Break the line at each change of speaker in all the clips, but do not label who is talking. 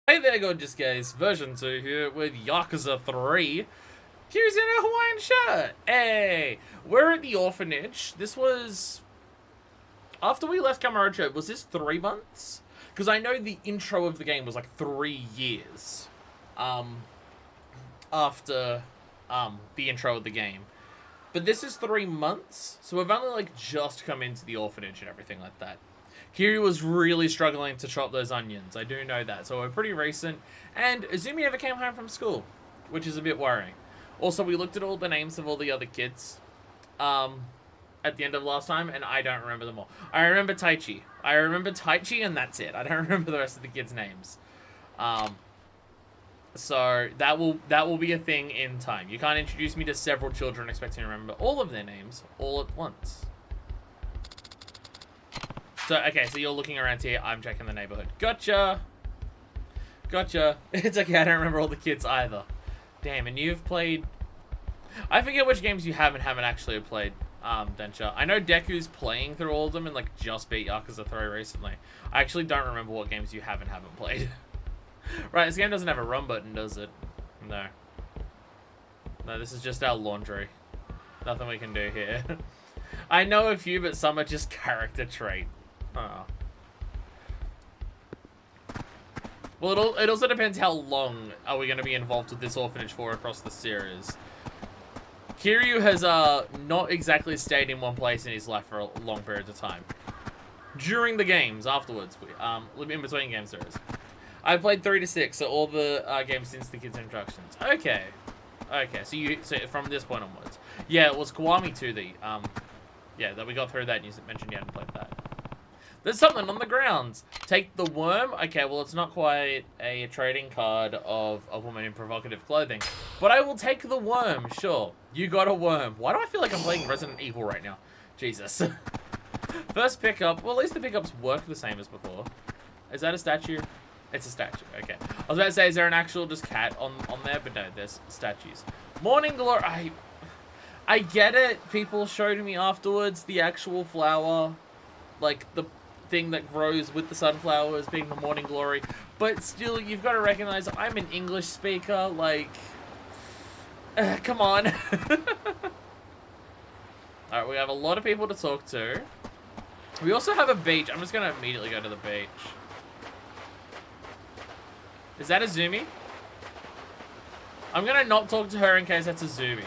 Hey there, gorgeous guys. Version 2 here with Yakuza 3. Here's in a Hawaiian shirt. Hey! We're at the orphanage. This was... After we left Kamurocho, was this 3 months? Because I know the intro of the game was like 3 years. After, the intro of the game. But this is 3 months, so we've only, like, just come into the orphanage and everything like that. Kiryu was really struggling to chop those onions. I do know that. So we're pretty recent. And Azumi never came home from school, which is a bit worrying. Also, we looked at all the names of all the other kids at the end of last time, and I don't remember them all. I remember Taichi. And that's it. I don't remember the rest of the kids' names. So that will be a thing in time. You can't introduce me to several children expecting to remember all of their names all at once. So, okay, so you're looking around here. I'm checking the neighborhood. Gotcha. It's okay, I don't remember all the kids either. Damn, and you've played... I forget which games you haven't actually played, Densha. I know Deku's playing through all of them and, like, just beat Yakuza 3 recently. I actually don't remember what games you haven't played. Right, this game doesn't have a run button, does it? No. No, this is just our laundry. Nothing we can do here. I know a few, but some are just character trait. Oh. Well, it also depends how long are we going to be involved with this orphanage for across the series. Kiryu has not exactly stayed in one place in his life for a long period of time. During the games, afterwards, in between game series. I played 3 to 6, so all the games since the kids' introductions. Okay, so from this point onwards, yeah, it was Kiwami 2 yeah, that we got through that and you mentioned you hadn't played that. There's something on the grounds. Take the worm. Okay, well, it's not quite a trading card of a woman in provocative clothing. But I will take the worm, sure. You got a worm. Why do I feel like I'm playing Resident Evil right now? Jesus. First pickup. Well, at least the pickups work the same as before. Is that a statue? It's a statue. Okay. I was about to say, is there an actual just cat on there? But no, there's statues. Morning Glory. I get it. People showed me afterwards the actual flower. Like, the thing that grows with the sunflower as being the morning glory, but still, you've got to recognize I'm an English speaker. Like, come on. Alright, we have a lot of people to talk to. We also have a beach. I'm just gonna immediately go to the beach. Is that Azumi? I'm gonna not talk to her in case that's Azumi.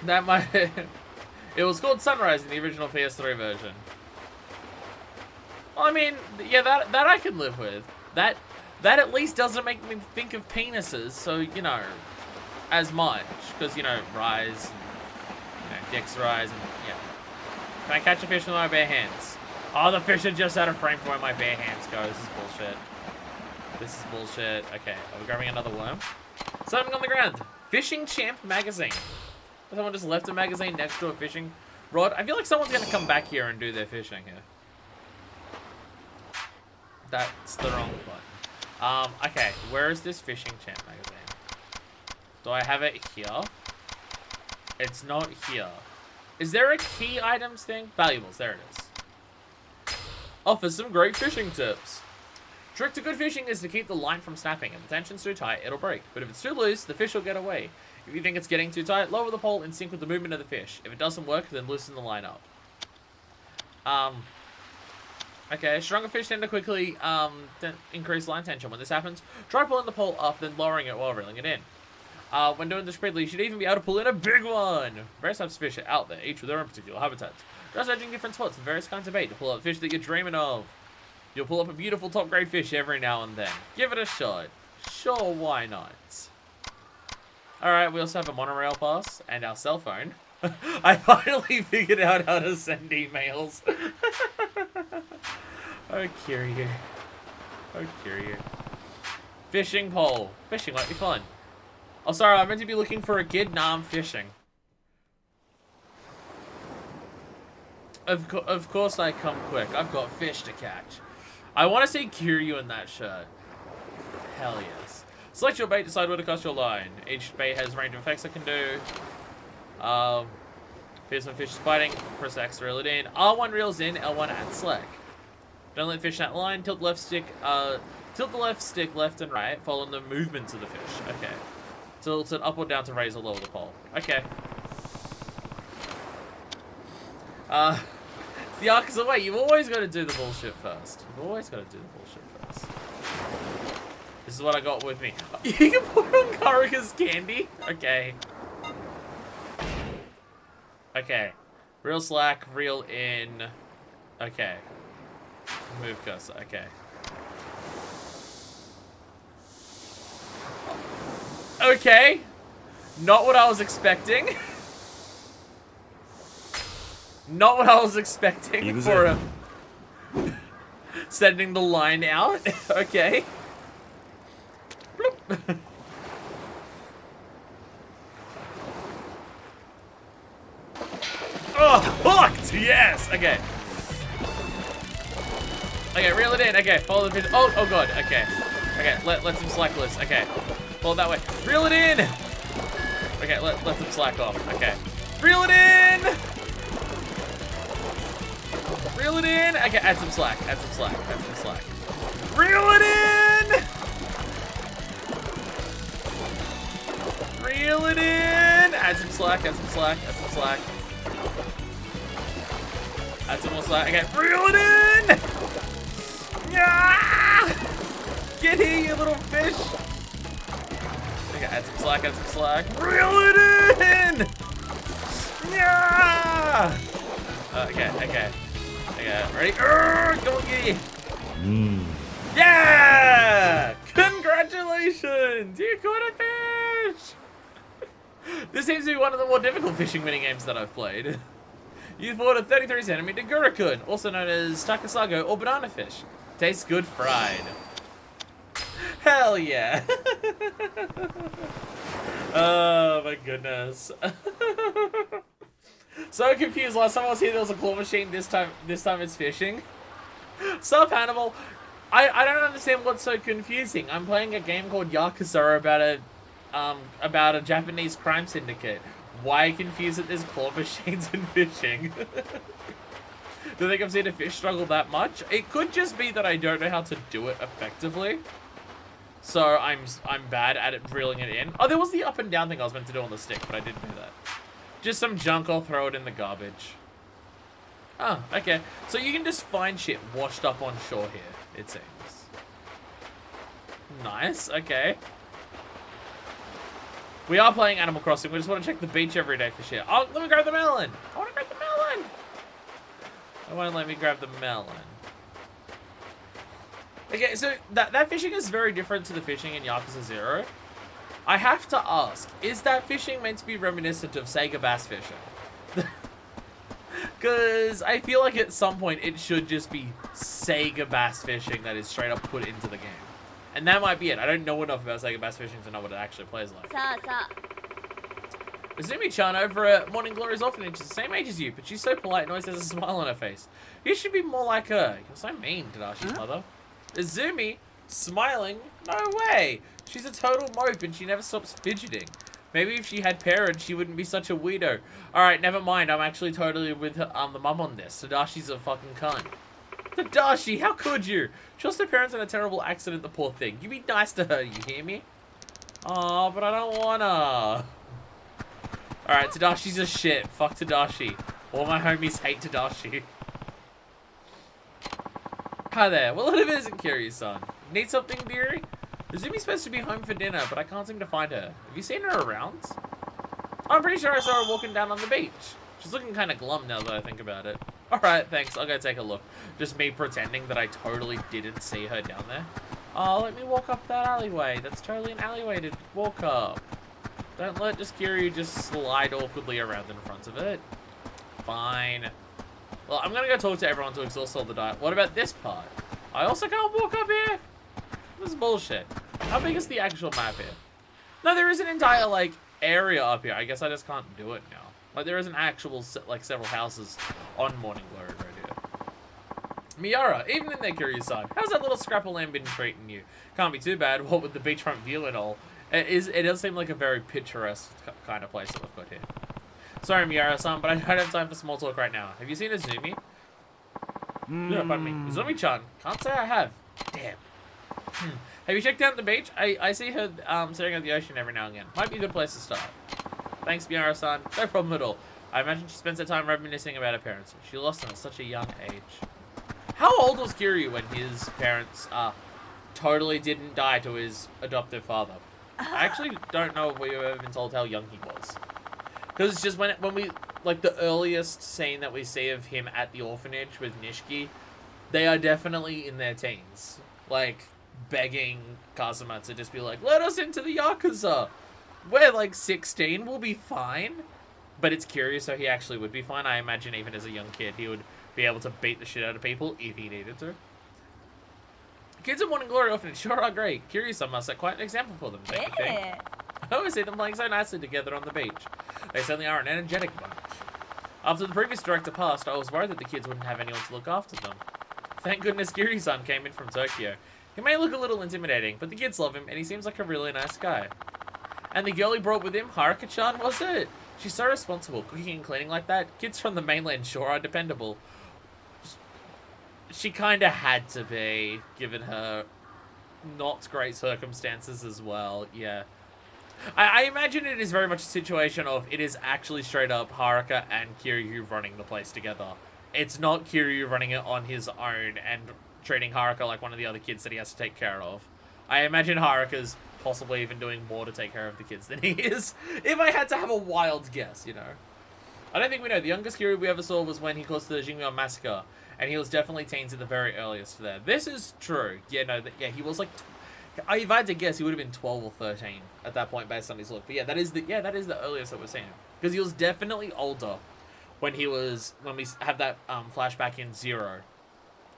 That might... It was called Sunrise in the original PS3 version. Well, I mean, yeah, that I can live with. That at least doesn't make me think of penises, so, you know, as much. Because, you know, rise, dicks rise, and, yeah. Can I catch a fish with my bare hands? Oh, the fish are just out of frame for where my bare hands go. This is bullshit. Okay, are we grabbing another worm? Something on the ground. Fishing Champ magazine. Someone just left a magazine next to a fishing rod. I feel like someone's going to come back here and do their fishing here. That's the wrong button. Okay, where is this Fishing Champ magazine? Do I have it here? It's not here. Is there a key items thing? Valuables, there it is. Offers some great fishing tips. Trick to good fishing is to keep the line from snapping. If the tension's too tight, it'll break. But if it's too loose, the fish will get away. If you think it's getting too tight, lower the pole in sync with the movement of the fish. If it doesn't work, then loosen the line up. Okay, stronger fish tend to quickly increase line tension. When this happens, try pulling the pole up, then lowering it while reeling it in. When doing this repeatedly, you should even be able to pull in a big one. Various types of fish are out there, each with their own particular habitats. Try searching different spots and various kinds of bait to pull out fish that you're dreaming of. You'll pull up a beautiful top-grade fish every now and then. Give it a shot. Sure, why not? Alright, we also have a monorail pass and our cell phone. I finally figured out how to send emails. Oh, Kiryu. Oh, Kiryu. Fishing pole. Fishing might be fun. Oh, sorry, I meant to be looking for a kid. Nah, I'm fishing. Of course I come quick. I've got fish to catch. I want to see Kiryu in that shirt. Hell yes. Select your bait, decide where to cast your line. Each bait has a range of effects it can do. Here's when fish is biting, press X to reel it in. R1 reels in, L1 adds slack. Don't let fish that line. Tilt the left stick left and right, following the movements of the fish. Okay. Tilt it up or down to raise or lower the pole. Okay. It's the Yakuza way. You've always got to do the bullshit first. You've always got to do the bullshit first. This is what I got with me. You can put on Karuka's candy? Okay. Okay. Reel slack, reel in. Okay. Move cursor. Okay. Okay. Not what I was expecting. Not what I was expecting for sending the line out. Okay. Bloop. Oh, hooked! Yes! Okay. Okay, reel it in. Okay, follow the fish. Oh, oh god. Okay. Okay, let some slack loose. Okay. Follow that way. Reel it in! Okay, let them slack off. Okay. Reel it in! Reel it in! Okay, add some slack. Add some slack. Add some slack. Reel it in! Reel it in! Add some slack. Add some slack. Add some slack. Add some more slack. Okay, reel it in! Yeah! Get here, you little fish! Okay, add some slack, add some slack. Reel it in! Yeah! Okay, okay. Okay, ready? Go on, get you! Yeah! Congratulations! You caught a fish! This seems to be one of the more difficult fishing mini games that I've played. You fought a 33 centimeter gurukun, also known as takasago or banana fish. Tastes good fried. Hell yeah. Oh my goodness. So confused. Last time I was here there was a claw machine. This time it's fishing. Sup, Hannibal? I don't understand what's so confusing. I'm playing a game called Yakuza about a Japanese crime syndicate. Why confuse that there's claw machines and fishing? Do you think I've seen a fish struggle that much? It could just be that I don't know how to do it effectively. So I'm bad at it reeling it in. Oh, there was the up and down thing I was meant to do on the stick, but I didn't do that. Just some junk, I'll throw it in the garbage. Oh, okay. So you can just find shit washed up on shore here, it seems. Nice, okay. We are playing Animal Crossing. We just want to check the beach every day for shit. Oh, let me grab the melon. I want to grab the melon. It won't let me grab the melon. Okay, so that fishing is very different to the fishing in Yakuza 0. I have to ask, is that fishing meant to be reminiscent of Sega bass fishing? Because I feel like at some point it should just be Sega bass fishing that is straight up put into the game. And that might be it. I don't know enough about Sega bass fishing to know what it actually plays like. Izumi-chan over at Morning Glory's orphanage is the same age as you, but she's so polite and always has a smile on her face. You should be more like her. You're so mean, Tadashi's mother. Izumi? Smiling? No way! She's a total mope and she never stops fidgeting. Maybe if she had parents, she wouldn't be such a weirdo. Alright, never mind. I'm actually totally with her, the mum on this. Tadashi's a fucking cunt. Tadashi, how could you? She lost her parents in a terrible accident, the poor thing. You be nice to her, you hear me? Aw, but I don't wanna. Alright, Tadashi's a shit. Fuck Tadashi. All my homies hate Tadashi. Hi there. Well, it isn't Kiryu-san. Need something, dearie? Izumi's supposed to be home for dinner, but I can't seem to find her. Have you seen her around? I'm pretty sure I saw her walking down on the beach. She's looking kind of glum now that I think about it. Alright, thanks. I'll go take a look. Just me pretending that I totally didn't see her down there. Oh, let me walk up that alleyway. That's totally an alleyway to walk up. Don't let Kiryu just slide awkwardly around in front of it. Fine. Well, I'm gonna go talk to everyone to exhaust all the diet. What about this part? I also can't walk up here? This is bullshit. How big is the actual map here? No, there is an entire, like, area up here. I guess I just can't do it now. Like, there is an actual, like, several houses on Morning Glory right here. Miara, even in there, Kiryu-san. How's that little scrap of land been treating you? Can't be too bad, what with the beachfront view and all. It does seem like a very picturesque kind of place that we've got here. Sorry, Miara-san, but I don't have time for small talk right now. Have you seen Izumi? Yeah, pardon me. Izumi-chan. Can't say I have. Damn. Have you checked out the beach? I see her staring at the ocean every now and again. Might be a good place to start. Thanks, Miara-san. No problem at all. I imagine she spends her time reminiscing about her parents. She lost them at such a young age. How old was Kiryu when his parents totally didn't die to his adoptive father? I actually don't know if we've ever been told how young he was. Because it's just when we, like, the earliest scene that we see of him at the orphanage with Nishiki, they are definitely in their teens. Like, begging Kazuma to just be like, let us into the Yakuza. We're like 16, we'll be fine. But it's curious, so he actually would be fine. I imagine even as a young kid, he would be able to beat the shit out of people if he needed to. Kids at Morning Glory Orphanage sure are great. Kiryu-san must set quite an example for them, don't you think? I always see them playing so nicely together on the beach. They certainly are an energetic bunch. After the previous director passed, I was worried that the kids wouldn't have anyone to look after them. Thank goodness Kiryu-san came in from Tokyo. He may look a little intimidating, but the kids love him, and he seems like a really nice guy. And the girl he brought with him, Haruka-chan, was it? She's so responsible, cooking and cleaning like that. Kids from the mainland sure are dependable. She kind of had to be, given her not great circumstances as well, yeah. I imagine it is very much a situation of it is actually straight up Haruka and Kiryu running the place together. It's not Kiryu running it on his own and treating Haruka like one of the other kids that he has to take care of. I imagine Haruka's possibly even doing more to take care of the kids than he is, if I had to have a wild guess, you know. I don't think we know. The youngest Kiryu we ever saw was when he caused the Jingmyeon massacre, and he was definitely teens at the very earliest there. This is true. Yeah, no, yeah, he was like, if I had to guess, he would have been 12 or 13 at that point based on his look. But yeah, that is the earliest that we're seeing him. Because he was definitely older when we have that flashback in Zero,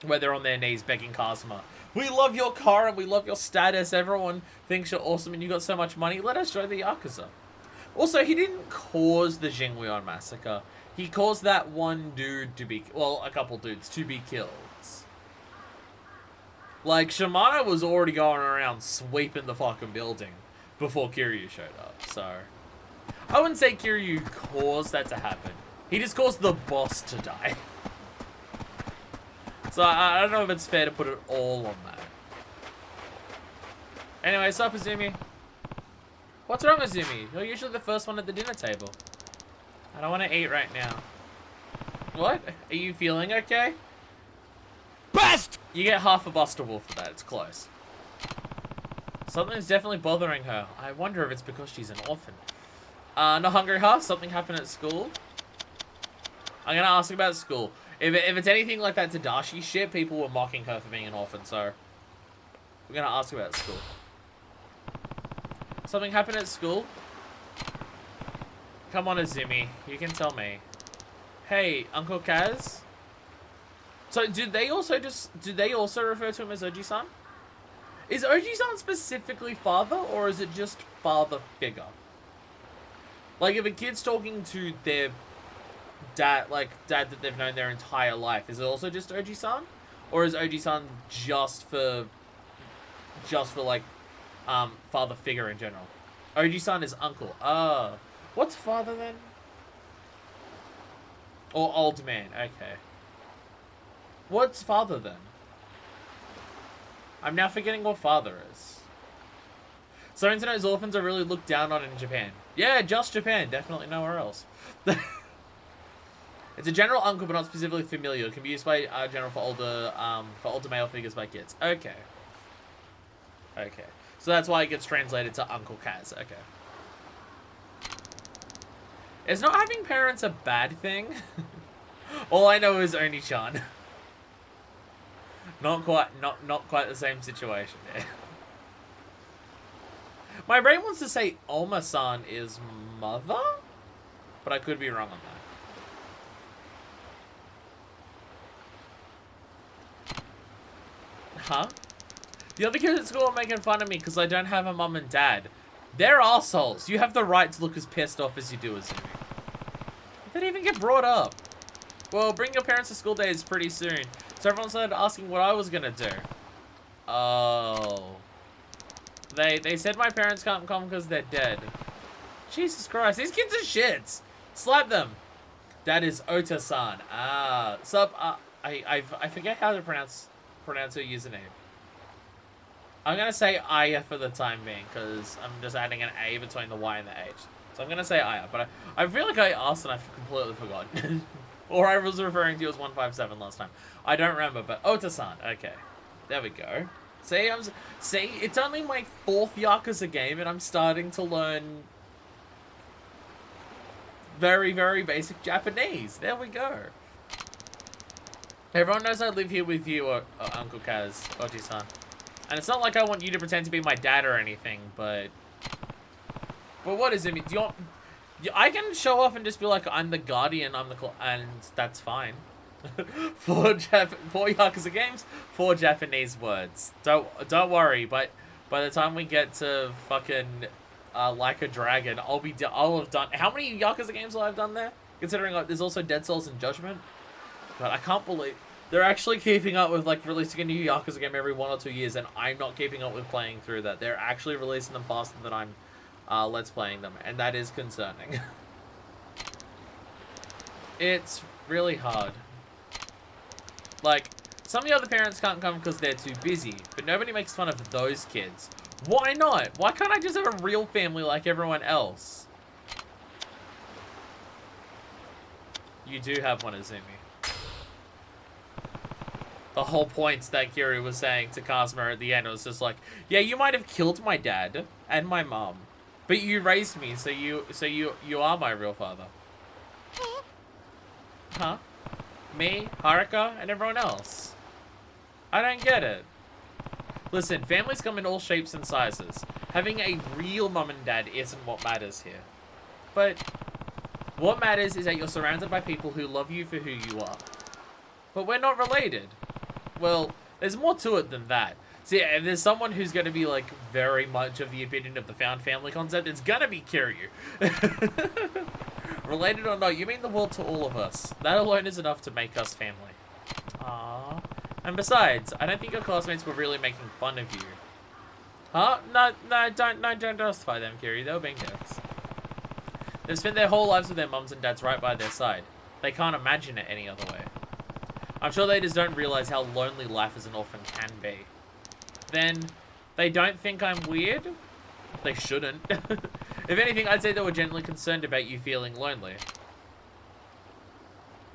where they're on their knees begging Kazuma, we love your car and we love your status. Everyone thinks you're awesome and you got so much money. Let us join the Yakuza. Also, he didn't cause the Jingmyeon massacre. He caused that one dude to be, well, a couple dudes to be killed. Like, Shimano was already going around sweeping the fucking building before Kiryu showed up, so I wouldn't say Kiryu caused that to happen. He just caused the boss to die. So I don't know if it's fair to put it all on that. Anyway, sup, Izumi? What's wrong, Izumi? You're usually the first one at the dinner table. I don't want to eat right now. What? Are you feeling okay? Best! You get half a Buster Wolf for that. It's close. Something's definitely bothering her. I wonder if it's because she's an orphan. Not hungry, huh? Something happened at school? I'm gonna ask about school. If it's anything like that Tadashi shit, people were mocking her for being an orphan, so we're gonna ask about school. Something happened at school? Come on, Izumi. You can tell me. Hey, Uncle Kaz? So, did they also refer to him as Oji-san? Is Oji-san specifically father, or is it just father figure? Like, if a kid's talking to their dad that they've known their entire life, is it also just Oji-san? Or is Oji-san just for like, father figure in general? Oji-san is uncle. What's father then? Or old man, okay. What's father then? I'm now forgetting what father is. So Internet's orphans are really looked down on in Japan. Yeah, just Japan, definitely nowhere else. It's a general uncle, but not specifically familial. It can be used by general for older male figures by kids. Okay. Okay. So that's why it gets translated to Uncle Kaz. Okay. Is not having parents a bad thing? All I know is Oni-chan. Not quite the same situation there. My brain wants to say Oma-san is mother, but I could be wrong on that. Huh? The other kids at school are making fun of me because I don't have a mum and dad. They're assholes. You have the right to look as pissed off as you do, Izumi. They didn't even get brought up. Well, bring your parents to school days pretty soon. So everyone started asking what I was gonna do. Oh. They said my parents can't come because they're dead. Jesus Christ, these kids are shits. Slap them. That is Ota-san. Ah. Sup, I forget how to pronounce her username. I'm gonna say Aya for the time being, because I'm just adding an A between the Y and the H. So I'm gonna say Aya, but I feel like I asked and I've completely forgotten. Or I was referring to you as 157 last time. I don't remember, but Ota-san. Okay. There we go. See, it's only my 4th Yakuza game, and I'm starting to learn very, very basic Japanese. There we go. Everyone knows I live here with you, Uncle Kaz, Oji-san. And it's not like I want you to pretend to be my dad or anything, but what is it? Do you want... I can show up and just be like, I'm the guardian, and that's fine. 4 Yakuza games, 4 Japanese words. Don't worry, but by the time we get to fucking Like a Dragon, I'll have done... How many Yakuza games will I have done there? Considering there's also Dead Souls and Judgment. God, I can't believe... They're actually keeping up with, like, releasing a new Yakuza game every 1 or 2 years, and I'm not keeping up with playing through that. They're actually releasing them faster than I'm Let's Playing them, and that is concerning. It's really hard. Like, some of the other parents can't come because they're too busy, but nobody makes fun of those kids. Why not? Why can't I just have a real family like everyone else? You do have one, Izumi. The whole point that Kiryu was saying to Kazuma at the end was just like, yeah, you might have killed my dad and my mom, but you raised me, so you are my real father. Huh? Me, Haruka, and everyone else. I don't get it. Listen, families come in all shapes and sizes. Having a real mum and dad isn't what matters here. But what matters is that you're surrounded by people who love you for who you are. But we're not related. Well, there's more to it than that. See, if there's someone who's going to be, like, very much of the opinion of the found family concept, it's going to be Kiryu. Related or not, you mean the world to all of us. That alone is enough to make us family. Aww. And besides, I don't think your classmates were really making fun of you. Huh? No, don't justify them, Kiryu. They were being dicks. They've spent their whole lives with their mums and dads right by their side. They can't imagine it any other way. I'm sure they just don't realize how lonely life as an orphan can be. Then, they don't think I'm weird? They shouldn't. If anything, I'd say they were genuinely concerned about you feeling lonely.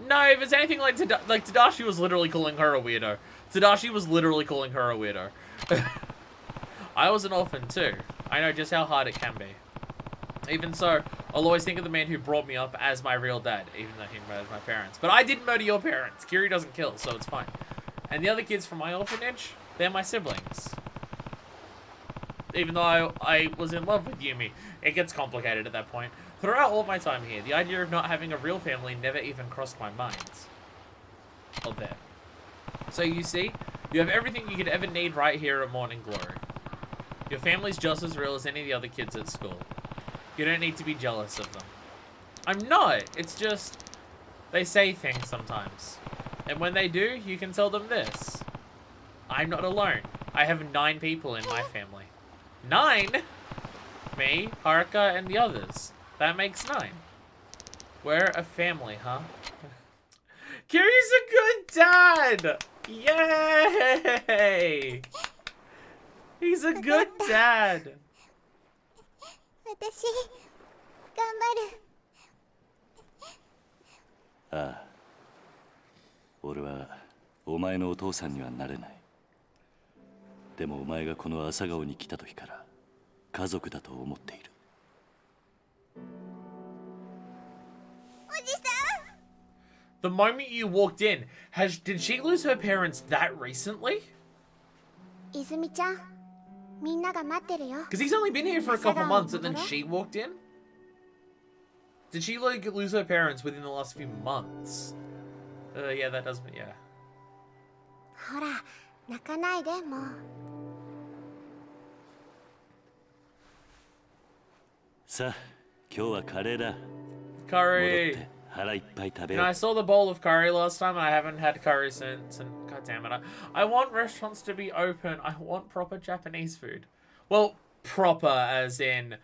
No, if it's anything like Tadashi was literally calling her a weirdo. Tadashi was literally calling her a weirdo. I was an orphan too. I know just how hard it can be. Even so, I'll always think of the man who brought me up as my real dad, even though he murdered my parents. But I didn't murder your parents. Kiryu doesn't kill, so it's fine. And the other kids from my orphanage, they're my siblings. Even though I was in love with Yumi, it gets complicated at that point. Throughout all my time here, the idea of not having a real family never even crossed my mind. Oh, there. So you see, you have everything you could ever need right here at Morning Glory. Your family's just as real as any of the other kids at school. You don't need to be jealous of them. I'm not. It's just, they say things sometimes. And when they do, you can tell them this. I'm not alone. I have 9 people in my family. 9? Me, Haruka, and the others. That makes 9. We're a family, huh? Kiryu's a good dad! Yay! He's a good dad!
私頑張る。
ああ、俺はお前のお父さんにはなれない。でもお前がこの朝顔に来た時から家族だと思っている。
おじさん。
The moment you walked in, did she lose her parents that recently?
泉ちゃん、みんなが待ってるよ。
Because he's only been here for a couple months and then she walked in? Did she like lose her parents within the last few months? Yeah, that does, yeah.
ほら、泣かないでもう。
さあ、今日はカレーだ。
Curry.
戻って腹いっぱい食べ
You know,
よ
I
う。
saw the bowl of curry last time and I haven't had curry since, and god damn it, I want restaurants to be open. I want proper Japanese food. Well, proper as in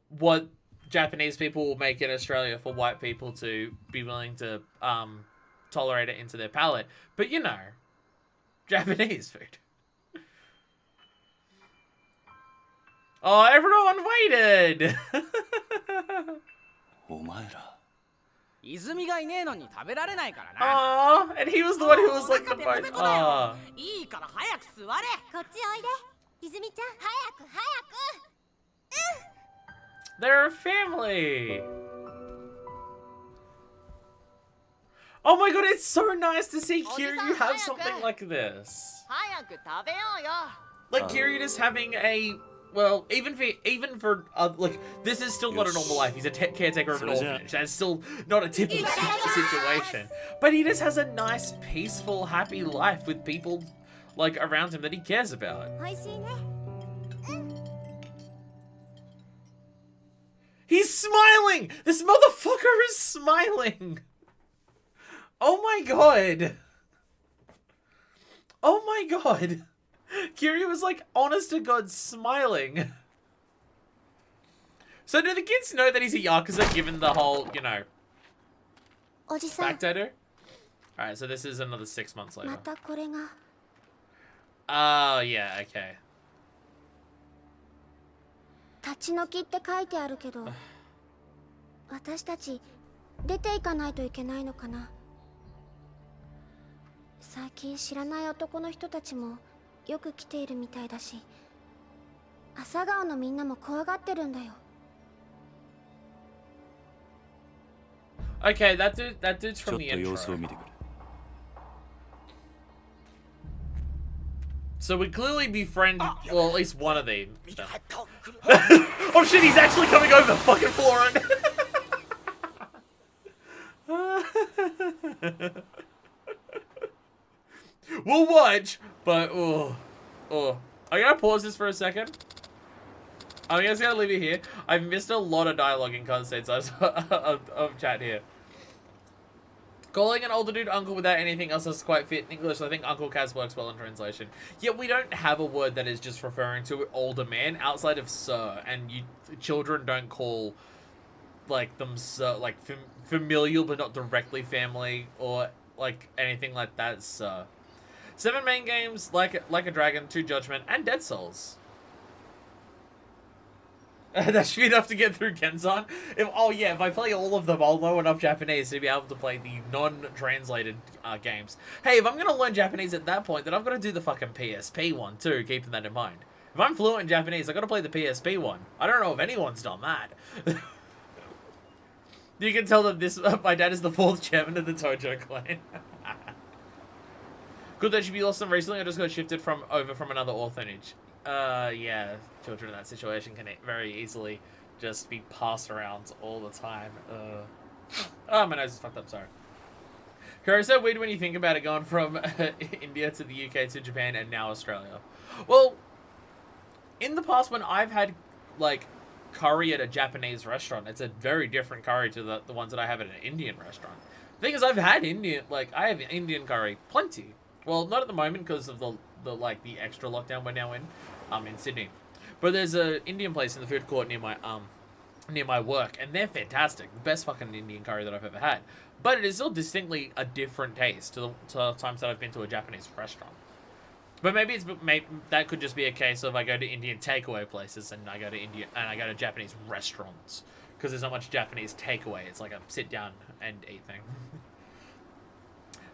what Japanese people will make in Australia for white people to be willing to tolerate it into their palate. But, you know, Japanese food. Oh, everyone waited!
お前ら
泉がいねえのに食べられないからな。
Aww, and he was the one who was like the most. Aww.
いいから早く座れ。
こっちおいで泉ちゃん早く早く
They're a family. Oh my god, it's so nice to see Kiryu have something like this.
早く食べようよ。
Like Kiryu just having a, well, even for like, this is still not a normal life. He's a caretaker of an orphanage. That's still not a typical situation. But he just has a nice, peaceful, happy life with people like around him that he cares about.
おいしいね
He's smiling! This motherfucker is smiling! Oh my god! Oh my god! Kiryu was like, honest to god, smiling. So do the kids know that he's a Yakuza given the whole, you know,
おじさん
backdater? Alright, so this is another 6 months
ま
later.
たこれが
Oh, yeah, okay.
立ち退きって書いてあるけど私たち出ていかないといけないのかな最近知らない男の人たちもよく来ているみたいだし朝顔のみんなも怖がってるんだよ
Okay, that dude's
ちょ
from
っ
the
と様子を
intro.
見てくれ
So we clearly befriend, well, at least one of them. Oh shit, he's actually coming over the fucking floor and... We'll watch, but, oh. I'm gonna pause this for a second. I'm just gonna leave it here. I've missed a lot of dialogue in cutscenes of chat here. Calling an older dude uncle without anything else is quite fit in English. I think Uncle Kaz works well in translation. Yet we don't have a word that is just referring to an older man outside of sir, and children don't call like them sir, like familial but not directly family or like anything like that. Sir. 7 main games, like a Dragon, 2 Judgment, and Dead Souls. That should be enough to get through Genzan. If I play all of them, I'll know enough Japanese to be able to play the non-translated games. Hey, if I'm going to learn Japanese at that point, then I've got to do the fucking PSP one too, keeping that in mind. If I'm fluent in Japanese, I've got to play the PSP one. I don't know if anyone's done that. You can tell that my dad is the 4th chairman of the Tojo clan. Good that you lost them recently, I just got shifted over from another orphanage. Yeah, children in that situation can very easily just be passed around all the time. Oh, my nose is fucked up, sorry. It's so weird when you think about it, going from India to the UK to Japan and now Australia. Well, in the past when I've had, like, curry at a Japanese restaurant, it's a very different curry to the ones that I have at an Indian restaurant. The thing is, I've had I have Indian curry plenty. Well, not at the moment because of the extra lockdown we're now in Sydney. But there's a Indian place in the food court near my work, and they're fantastic. The best fucking Indian curry that I've ever had. But it is still distinctly a different taste to the times that I've been to a Japanese restaurant. But maybe that could just be a case of I go to Indian takeaway places and I go to Japanese restaurants because there's not much Japanese takeaway. It's like a sit down and eat thing.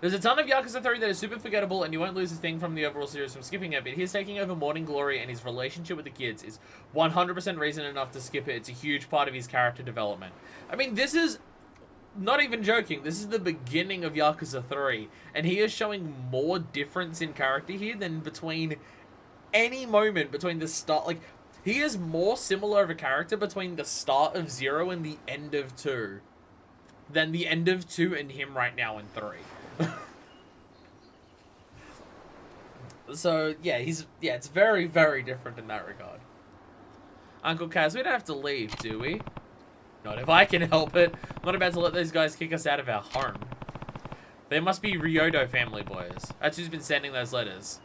There's a ton of Yakuza 3 that is super forgettable and you won't lose a thing from the overall series from skipping it, but he's taking over Morning Glory and his relationship with the kids is 100% reason enough to skip it. It's a huge part of his character development. I mean, this is, not even joking, this is the beginning of Yakuza 3, and he is showing more difference in character here than between any moment between the start, like, he is more similar of a character between the start of 0 and the end of 2 than the end of 2 and him right now in 3. So, yeah, it's very, very different in that regard. Uncle Kaz, we don't have to leave, do we? Not if I can help it. I'm not about to let those guys kick us out of our home. They must be Ryodo family boys. That's who's been sending those letters.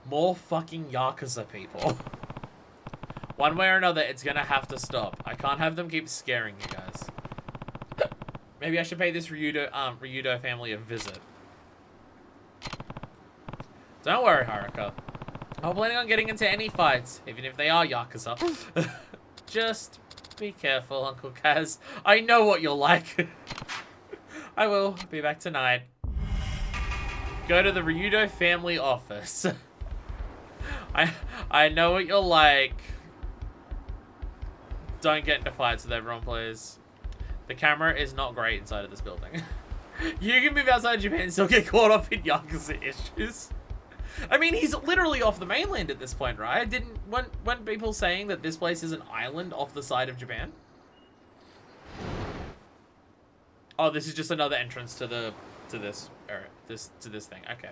More fucking Yakuza people. One way or another, it's gonna have to stop. I can't have them keep scaring you guys. Maybe I should pay this Ryudo family a visit. Don't worry, Haruka. I'm not planning on getting into any fights, even if they are Yakuza. Just be careful, Uncle Kaz. I know what you're like. I will be back tonight. Go to the Ryudo family office. I know what you're like. Don't get into fights with everyone, please. The camera is not great inside of this building. You can move outside Japan and still get caught up in Yakuza issues. I mean, he's literally off the mainland at this point, right? Weren't people saying that this place is an island off the side of Japan? Oh, this is just another entrance to this area, to this thing. Okay.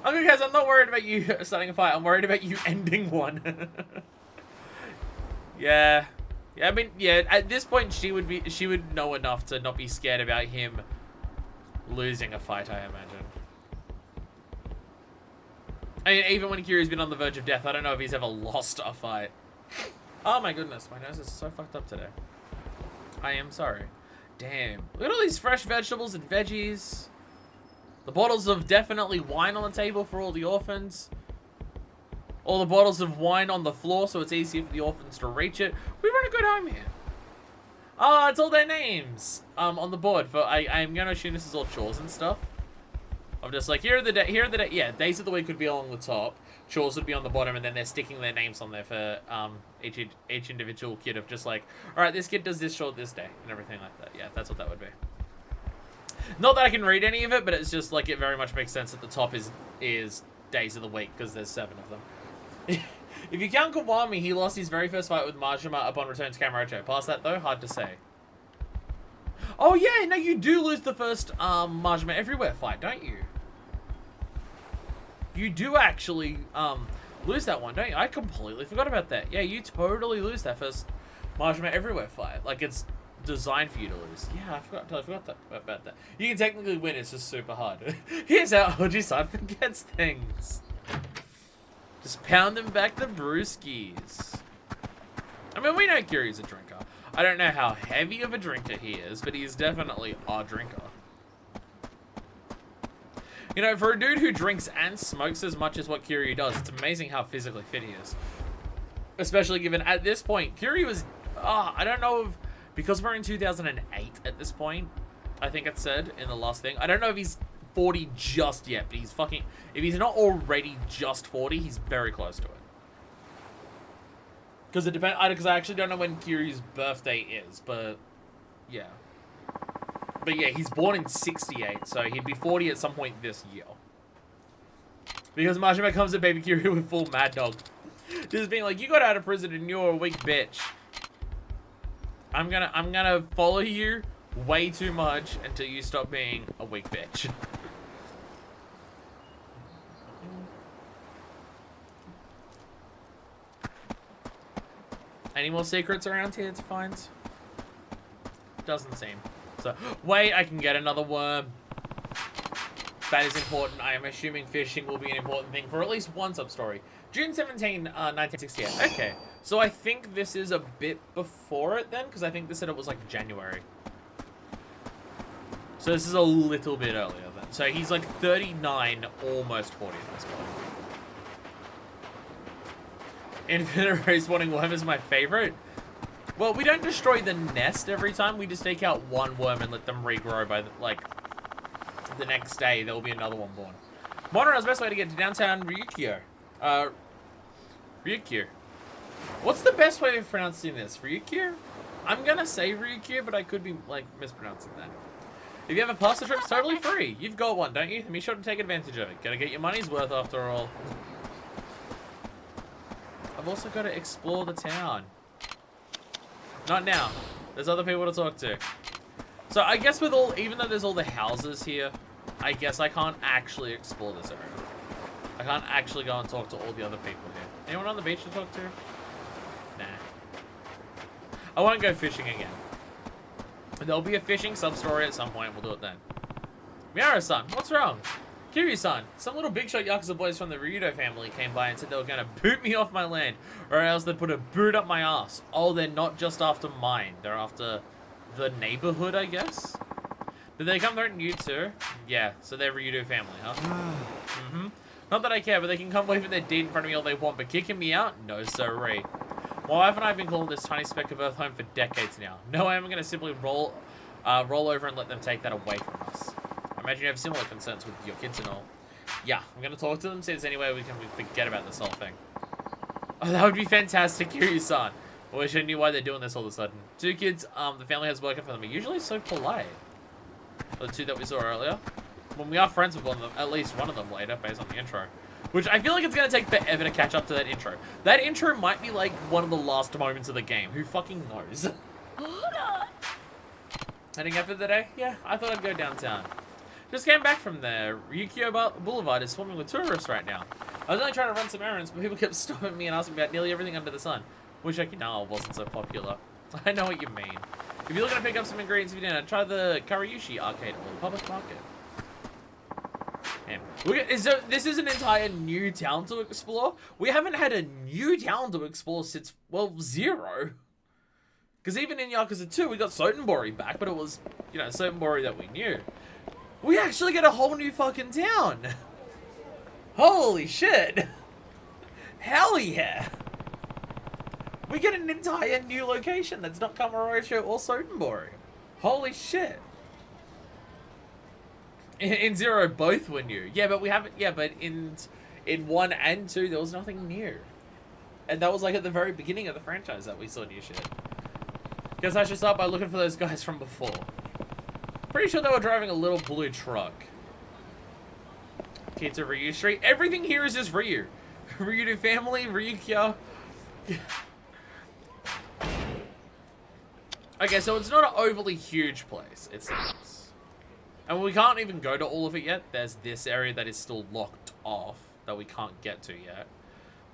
Uncle Kaz, I'm not worried about you starting a fight. I'm worried about you ending one. Yeah. I mean, yeah. At this point, she would know enough to not be scared about him losing a fight, I imagine. I mean, even when Kiryu's been on the verge of death, I don't know if he's ever lost a fight. Oh my goodness, my nose is so fucked up today. I am sorry. Damn. Look at all these fresh vegetables and veggies. The bottles of definitely wine on the table for all the orphans. All the bottles of wine on the floor so it's easier for the orphans to reach it. We run a good home here. Oh, it's all their names on the board. For I'm going to assume this is all chores and stuff. I'm just like, here are the day. Yeah, days of the week would be along the top. Chores would be on the bottom, and then they're sticking their names on there for each individual kid of just like, all right, this kid does this chore this day and everything like that. Yeah, that's what that would be. Not that I can read any of it, but it's just like it very much makes sense that the top is days of the week because there's 7 of them. If you count Kiwami, he lost his very first fight with Majima upon return to Kamurocho. Past that though, hard to say. Oh yeah, no, you do lose the first Majima Everywhere fight, don't you? You do actually lose that one, don't you? I completely forgot about that. Yeah, you totally lose that first Majima Everywhere fight. Like, it's designed for you to lose. Yeah, I totally forgot about that. You can technically win, it's just super hard. Here's how Oji-san forgets things. Just pound them back to brewskis. I mean, we know Kiryu's a drinker. I don't know how heavy of a drinker he is, but he's definitely a drinker. You know, for a dude who drinks and smokes as much as what Kiryu does, it's amazing how physically fit he is. Especially given at this point, Kiryu is, I don't know if, because we're in 2008 at this point, I think it said in the last thing. I don't know if he's 40 just yet, but he's fucking, if he's not already just 40, he's very close to it. Because it depends, because I actually don't know when Kiryu's birthday is, but yeah. But yeah, he's born in 68, so he'd be 40 at some point this year. Because Majima comes at baby Kiryu with full mad dog. Just being like, you got out of prison and you're a weak bitch. I'm gonna follow you way too much until you stop being a weak bitch. Any more secrets around here to find? Doesn't seem. So, wait, I can get another worm. That is important. I am assuming fishing will be an important thing for at least one sub-story. June 17, 1968. Okay, so I think this is a bit before it then, because I think they said it was like January. So this is a little bit earlier then. So he's like 39, almost 40 at this point. Infinite Ray spawning worm is my favorite. Well, we don't destroy the nest every time. We just take out one worm and let them regrow by, the next day. There will be another one born. Monorail's best way to get to downtown Ryukyu. Ryukyu. What's the best way of pronouncing this? Ryukyu? I'm gonna say Ryukyu, but I could be, mispronouncing that. If you have a pasta trip, it's totally free. You've got one, don't you? Be sure to take advantage of it. Gotta get your money's worth after all. I've also got to explore the town. Not now. There's other people to talk to. So I guess with even though there's all the houses here, I guess I can't actually explore this area. I can't actually go and talk to all the other people here. Anyone on the beach to talk to? Nah. I won't go fishing again. There'll be a fishing sub-story at some point. We'll do it then. Miara-san, what's wrong? Kiryu-san, some little big shot Yakuza boys from the Ryudo family came by and said they were going to boot me off my land, or else they'd put a boot up my ass. Oh, they're not just after mine. They're after the neighborhood, I guess? Did they come threaten you too? Yeah, so they're Ryudo family, huh? Mm-hmm. Not that I care, but they can come waving their deed in front of me all they want, but kicking me out? No sirree. My wife and I have been calling this tiny speck of earth home for decades now. No, I'm going to simply roll over and let them take that away from us. I imagine you have similar concerns with your kids and all. Yeah, I'm going to talk to them, see if there's any way we can forget about this whole thing. Oh, that would be fantastic, Kiryu-san. I wish I knew why they're doing this all of a sudden. 2 kids the family has working for them are usually so polite. The 2 that we saw earlier. When we are friends with one of them, at least one of them later, based on the intro. Which I feel like it's going to take forever to catch up to that intro. That intro might be like one of the last moments of the game. Who fucking knows? Heading out for the day? Yeah, I thought I'd go downtown. Just came back from there. Ryukyu Boulevard is swarming with tourists right now. I was only trying to run some errands, but people kept stopping me and asking about nearly everything under the sun. Wish Okinawa wasn't so popular. I know what you mean. If you're looking to pick up some ingredients for dinner, try the Karyushi arcade or the public market. Damn. This is an entire new town to explore. We haven't had a new town to explore since, well, 0. Because even in Yakuza 2, we got Sotenbori back, but it was, you know, Sotenbori that we knew. We actually get a whole new fucking town. Holy shit. Hell yeah. We get an entire new location that's not Kamurocho or Sotenbori. Holy shit. In 0, both were new. Yeah, but we haven't. Yeah, but in 1 and 2, there was nothing new, and that was like at the very beginning of the franchise that we saw new shit. Guess I should start by looking for those guys from before. Pretty sure they were driving a little blue truck. Kids of Ryu Street. Everything here is just Ryu. Ryu family, Ryukyo. Okay, so it's not an overly huge place. It seems. And we can't even go to all of it yet. There's this area that is still locked off that we can't get to yet.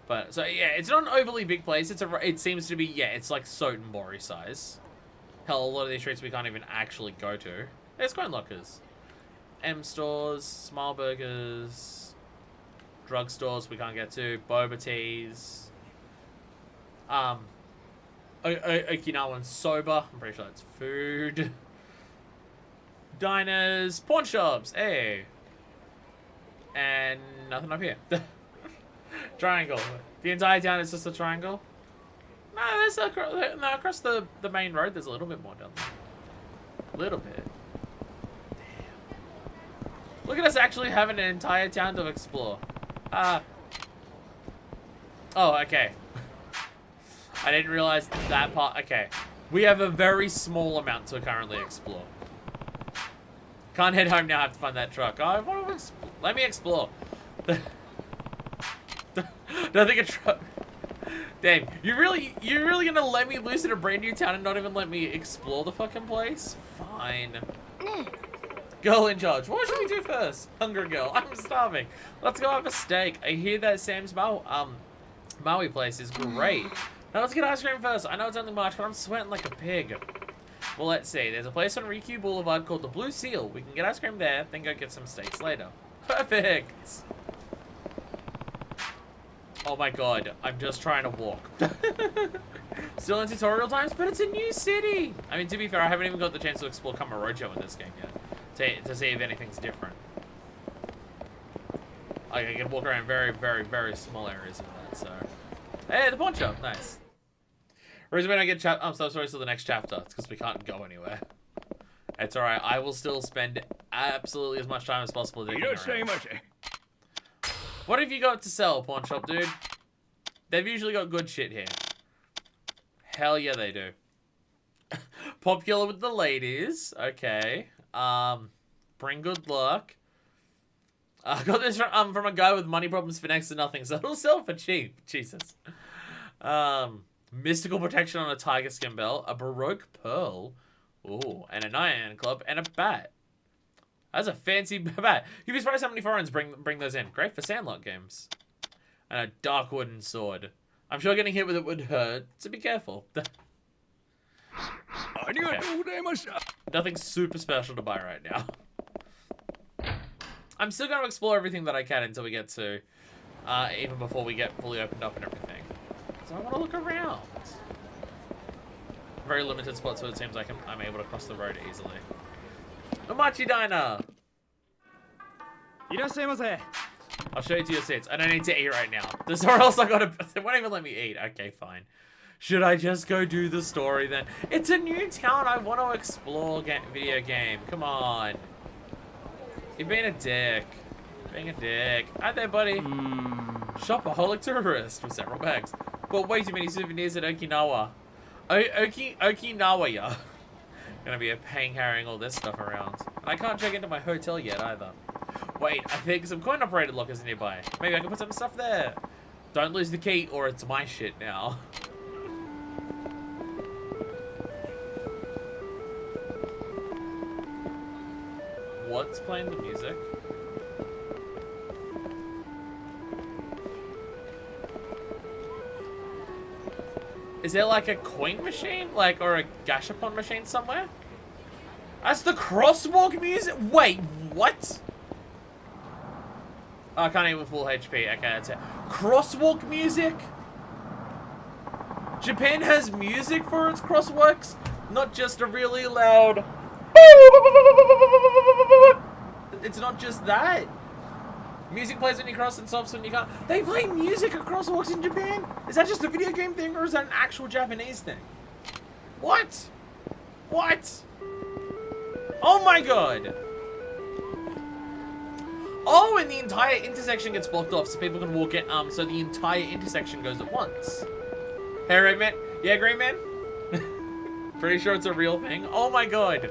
But, so yeah, it's not an overly big place. It seems to be, yeah, it's like Sotenbori size. Hell, a lot of these streets we can't even actually go to. There's coin lockers. M stores, Smile Burgers, drug stores we can't get to, boba teas. Okinawan soba, I'm pretty sure that's food. Diners, pawn shops, hey. And nothing up here. Triangle. The entire town is just a triangle? No, there's across the main road, there's a little bit more down there. A little bit. Damn. Look at us actually having an entire town to explore. Oh, okay. I didn't realize that part. Okay. We have a very small amount to currently explore. Can't head home now, I have to find that truck. Oh, I want to let me explore. Don't think a truck. Damn, you're really gonna let me loose in a brand new town and not even let me explore the fucking place? Fine. Girl in charge. What should we do first? Hungry girl. I'm starving. Let's go have a steak. I hear that Sam's Maui place is great. Now let's get ice cream first. I know it's only March, but I'm sweating like a pig. Well, let's see. There's a place on Ryukyu Boulevard called the Blue Seal. We can get ice cream there, then go get some steaks later. Perfect. Oh my god, I'm just trying to walk. Still in tutorial times, but it's a new city. I mean, to be fair, I haven't even got the chance to explore Kamurocho in this game yet, to see if anything's different. Like, I can walk around very, very, very small areas of that, so. Hey, the pawn shop, nice. Reason we don't get I'm so sorry, till the next chapter. It's because we can't go anywhere. It's alright, I will still spend absolutely as much time as possible digging around. What have you got to sell, pawn shop dude? They've usually got good shit here. Hell yeah, they do. Popular with the ladies. Okay. Bring good luck. I got this from a guy with money problems for next to nothing, so it'll sell for cheap. Jesus. Mystical protection on a tiger skin belt, a Baroque pearl, ooh, and a Nyan club, and a bat. That's a fancy bat. You'd be surprised how many foreigners bring those in. Great for Sandlot games. And a dark wooden sword. I'm sure getting hit with it would hurt, so be careful. Okay. Nothing super special to buy right now. I'm still going to explore everything that I can until we get to, even before we get fully opened up and everything. So I want to look around. Very limited spots, so it seems like I'm able to cross the road easily. Omachi Diner! I'll show you to your seats. I don't need to eat right now. There's or else I gotta. They won't even let me eat. Okay, fine. Should I just go do the story then? It's a new town. I want to explore video game. Come on. You're being a dick. Being a dick. Hi there, buddy. Shopaholic tourist with several bags. Bought way too many souvenirs at Okinawa. Okinawa, yeah. Gonna be a pain carrying all this stuff around. And I can't check into my hotel yet either. Wait, I think some coin-operated lockers nearby. Maybe I can put some stuff there. Don't lose the key or it's my shit now. What's playing the music? Is there like a coin machine? Like, or a gashapon machine somewhere? That's the crosswalk music? Wait, what? Oh, I can't even full HP. Okay, that's it. Crosswalk music? Japan has music for its crosswalks? Not just a really loud... It's not just that. Music plays when you cross and stops when you can't. They play music at crosswalks in Japan? Is that just a video game thing or is that an actual Japanese thing? What? What? Oh my god. Oh, and the entire intersection gets blocked off so people can walk it, so the entire intersection goes at once. Hey, Red Man? Yeah, Green Man? Pretty sure it's a real thing. Oh my god.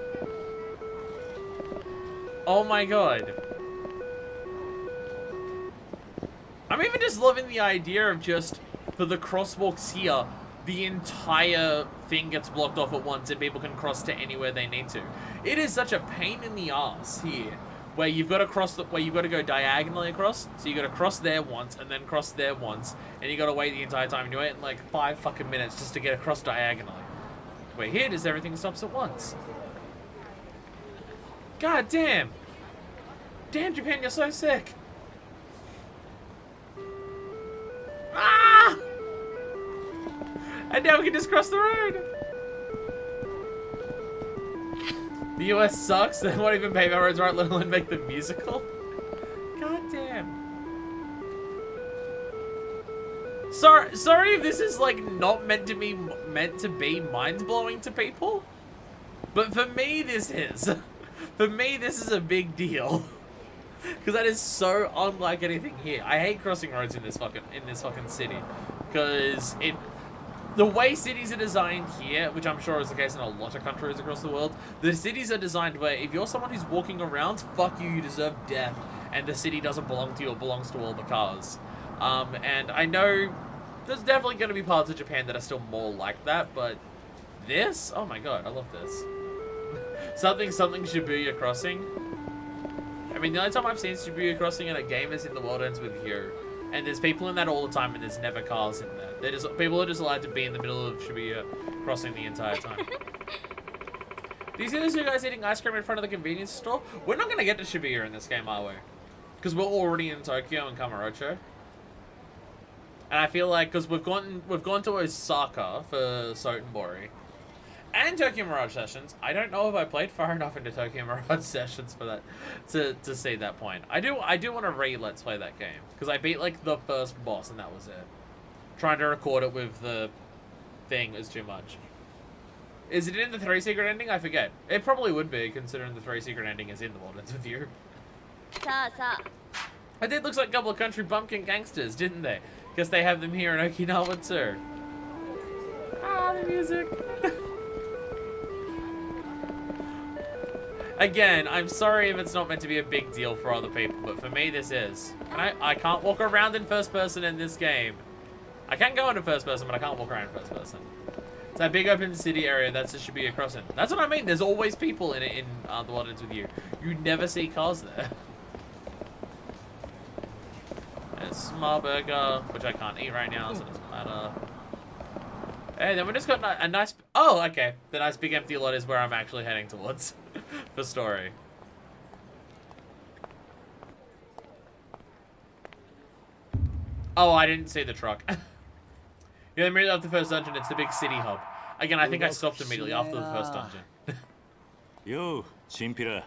Oh my god. I'm even just loving the idea of just, for the crosswalks here, the entire thing gets blocked off at once and people can cross to anywhere they need to. It is such a pain in the ass here, where you've got to cross, where you've got to go diagonally across, so you got to cross there once, and then cross there once, and you got to wait the entire time, and you wait like 5 fucking minutes just to get across diagonally. Where here, does everything stops at once. God damn! Damn, Japan, you're so sick! Ah! And now we can just cross the road! The US sucks, they won't even pay our roads right, let alone make them musical. God damn. Sorry if this is like not meant to be mind-blowing to people. But for me this is. For me this is a big deal. Because that is so unlike anything here. I hate crossing roads in this fucking city. Because the way cities are designed here, which I'm sure is the case in a lot of countries across the world, the cities are designed where if you're someone who's walking around, fuck you, you deserve death, and the city doesn't belong to you, it belongs to all the cars. And I know there's definitely going to be parts of Japan that are still more like that, but this? Oh my god, I love this. something Shibuya Crossing. I mean, the only time I've seen Shibuya Crossing in a game is in The World Ends With You. And there's people in that all the time, and there's never cars in there. People are just allowed to be in the middle of Shibuya Crossing the entire time. Do you see those two guys eating ice cream in front of the convenience store? We're not going to get to Shibuya in this game, are we? Because we're already in Tokyo and Kamurocho. And I feel like, because we've gone to Osaka for Sotenbori. And Tokyo Mirage Sessions. I don't know if I played far enough into Tokyo Mirage Sessions for that to see that point. I do want to let's play that game because I beat like the first boss and that was it. Trying to record it with the thing is too much. Is it in the 3 secret ending? I forget. It probably would be considering the 3 secret ending is in The World Ends With You. I did looks like a couple of country bumpkin gangsters, didn't they? Guess they have them here in Okinawa too. Ah, the music. Again, I'm sorry if it's not meant to be a big deal for other people, but for me this is. And I can't walk around in first person in this game. I can go into first person, but I can't walk around in first person. It's that big open city area, that's just Shibuya Crossing. That's what I mean, there's always people in it in The World Ends With You. You never see cars there. There's small burger, which I can't eat right now, so it doesn't matter. Hey, then we just got a nice... Oh, okay. The nice big empty lot is where I'm actually heading towards for story. Oh, I didn't see the truck. You're in the middle of the first dungeon. It's the big city hub. Again, I think I stopped immediately after the first dungeon.
Yo, Chimpira.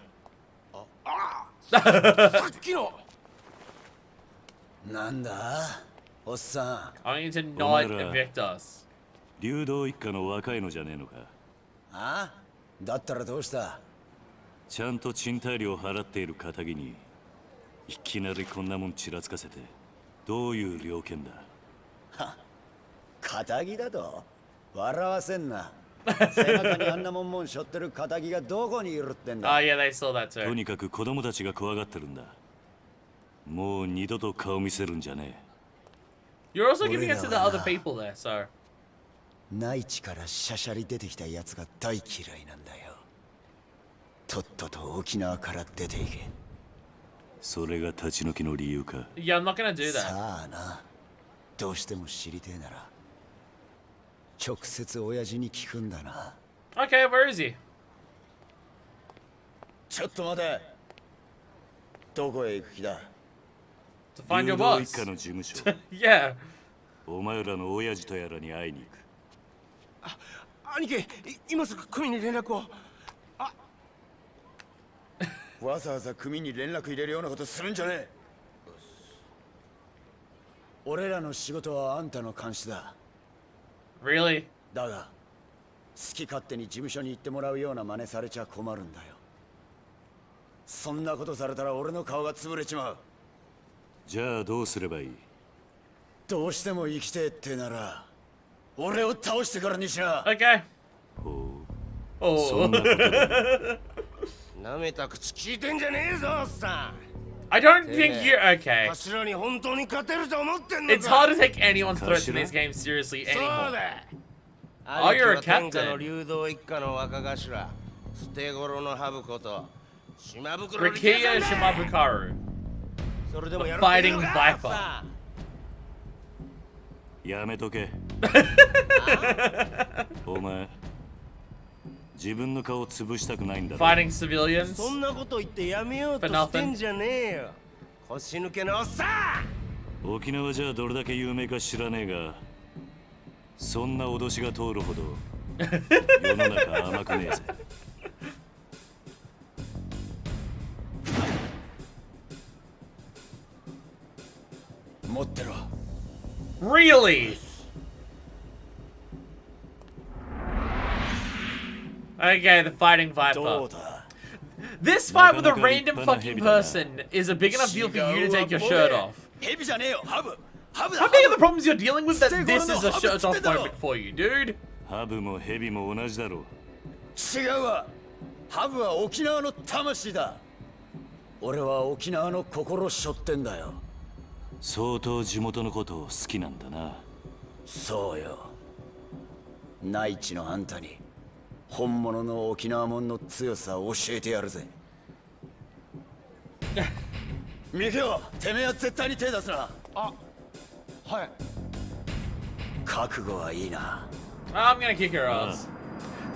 なんだおっさ
I need to not
Omara.
evict us.
流動一家の若いのじゃねえのか。
んあだったらどうした？
ちゃんと賃貸料払っている仇にいきなりこんなもんちらつかせてどういう了見だ。
仇だと笑わせんな。背中にあんなもん背負ってる仇がどこにいるってん
Oh
だ。
yeah, they saw that
と
too.
にかく子供たちが怖がってるんだ。もう二度と顔見せるんじゃね
You're also giving it to the other people there, so.
内地からシャシャリ出てきたやつが大嫌いなんだよ。とっとと沖縄から出ていけ。
え。それが立ち退きの理由か。
Yeah, I'm not gonna do that.
さあな、どうしても知りてえなら直接親父に聞くんだな。
Okay, where is he?
ちょっと待て。どこへ行く気だ？
To find your
流動一
boss.
家の事務所。
Yeah.
お前らの親父とやらに会いに行く。
兄貴、今すぐ組に連絡を。
わざわざ組に連絡入れるようなことするんじゃねえ。俺らの仕事はあんたの監視だ。
Really?
だが好き勝手に事務所に行ってもらうような真似されちゃ困るんだよ。そんなことされたら俺の顔が潰れちまう。
じゃあどうすればいい？
どうしても生きてえってなら俺を倒してからにしな。
Okay.
ほう。そ
Oh.
んなことで。
なめた口聞いてんじゃねえぞ、おっさ
I don't
ん。
think you're
て
okay.
めえ頭に本当に勝てると思ってんのか。
It's hard to take anyone's threats in
Kashira?
these games seriously
そう
anymore.
だ。
Oh,
兄貴
you're a
は天下
captain.
の流動一家の若頭、捨て頃のハブこと島袋力
Rakia
也さんだ。
Shimabukaru.
それでもやる
The
っていうの
fighting
か
viper.
おっさん。
やめとけ。お前、自分の顔を潰したくないんだろ。
Fighting civilians.
そんなこと言ってやめようとしてんじゃねえよ。腰抜けのおっさん。
沖縄じゃどれだけ有名か知らねえが、そんな脅しが通るほど世の中甘くねえぜ。
持ってろ。
Really? Okay, the fighting
ど
viper.
うだ。
This fight with a random fucking person is a big enough deal for you to take your shirt off.
ヘビじゃねえよ、ハブ。ハブだ。
How big are the problems you're deling with that this is a shirt off moment for you, dude?
ハブもヘビも同じだろう。
違うわ。ハブは沖縄の魂だ。俺は沖縄の心背負ってんだよ。
相当地元のことを好きなんだな。
そうよ。内地のあんたに本物の沖縄もんの強さを教えてやるぜ。ミケオ、てめえは絶対に手出すな。
はい。
覚悟はいいな。
I'm gonna kick your ass.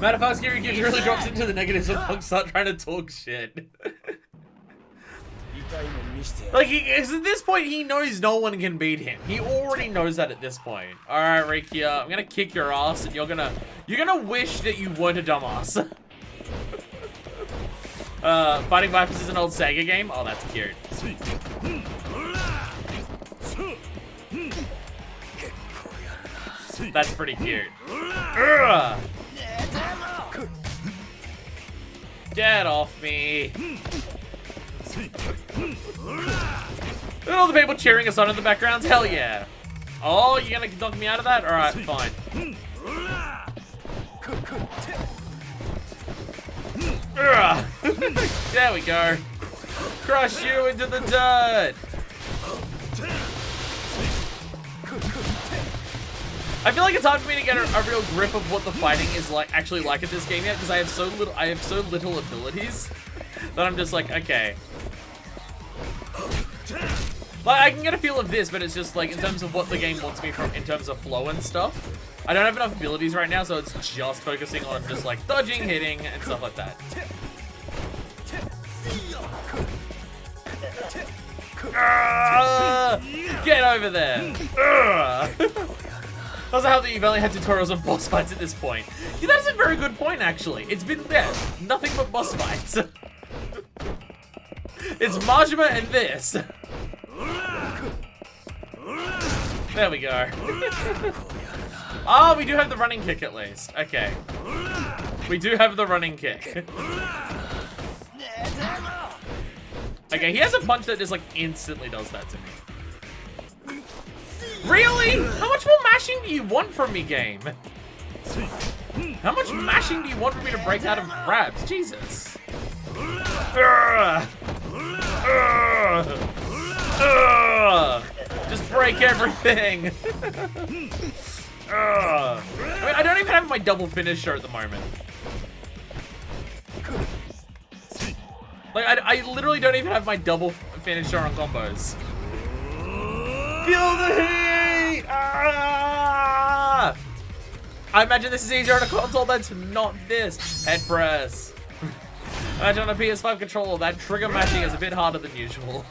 Matter of fact, Kiryu really drops into the negatives when punks start trying to talk shit.
痛いの見してやる。
Like, at this point, he knows no one can beat him. He already knows that at this point. Alright, Rikia, I'm gonna kick your ass, and you're gonna wish that you weren't a dumbass. Fighting Vipers is an old Sega game? Oh, that's cute. That's pretty cute. Ugh. Get off me. Look at all the people cheering us on in the background. Hell yeah. Oh, you're gonna knock me out of that? Alright, fine. Ugh. There we go. Crush you into the dirt. I feel like it's hard for me to get a real grip of what the fighting is like actually like at this game yet, because I have so little abilities that I'm just like, okay. Like, I can get a feel of this, but it's just like in terms of what the game wants me from in terms of flow and stuff. I don't have enough abilities right now, so it's just focusing on just like dodging, hitting, and stuff like that. Get over there. I also how that you've only had tutorials on boss fights at this point. Yeah, that's a very good point, actually. It's been, yeah, nothing but boss fights. It's Majima and this. There we go. Oh, we do have the running kick at least. Okay. We do have the running kick. Okay, he has a punch that just like instantly does that to me. Really? How much more mashing do you want from me, game? How much mashing do you want for me to break out of grabs? Jesus. Just break everything. I mean, I don't even have my double finisher at the moment. Like, I literally don't even have my double finisher on combos. Feel the heat! Ah! I imagine this is easier on a console that's not this. Head press. Imagine on a PS5 controller, that trigger mashing is a bit harder than usual.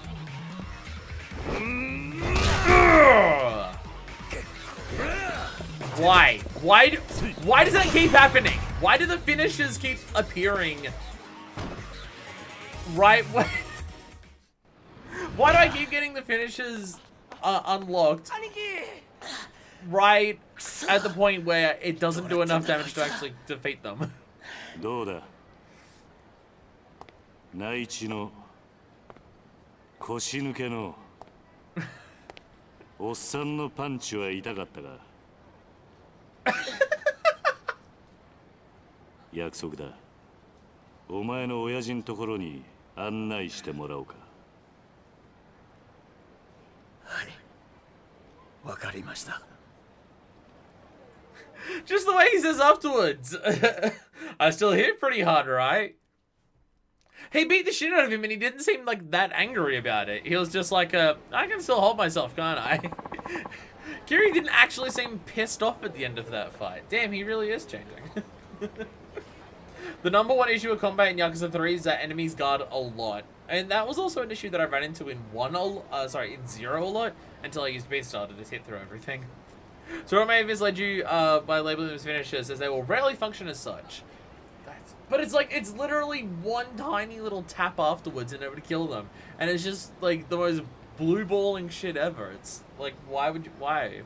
Why? Why does that keep happening? Why do the finishes keep appearing right when... Why do I keep getting the finishes unlocked right at the point where it doesn't do enough damage to actually defeat them?
どうだ内地の腰抜けのおっさんのパンチは痛かったか約束だお前の親父のところに案内してもらおうか
はいわかりました
Just the way he says afterwards. I still hit pretty hard, right? He beat the shit out of him and he didn't seem like that angry about it. He was just like, I can still hold myself, can't I? Kiryu didn't actually seem pissed off at the end of that fight. Damn, he really is changing. The #1 issue of combat in Yakuza 3 is that enemies guard a lot. And that was also an issue that I ran into in in 0 a lot until I used Beastar to just hit through everything. So what may have misled you by labeling them as finishers, as they will rarely function as such. But it's like, it's literally one tiny little tap afterwards and it would kill them. And it's just like the most blue balling shit ever. It's like, why would you, why?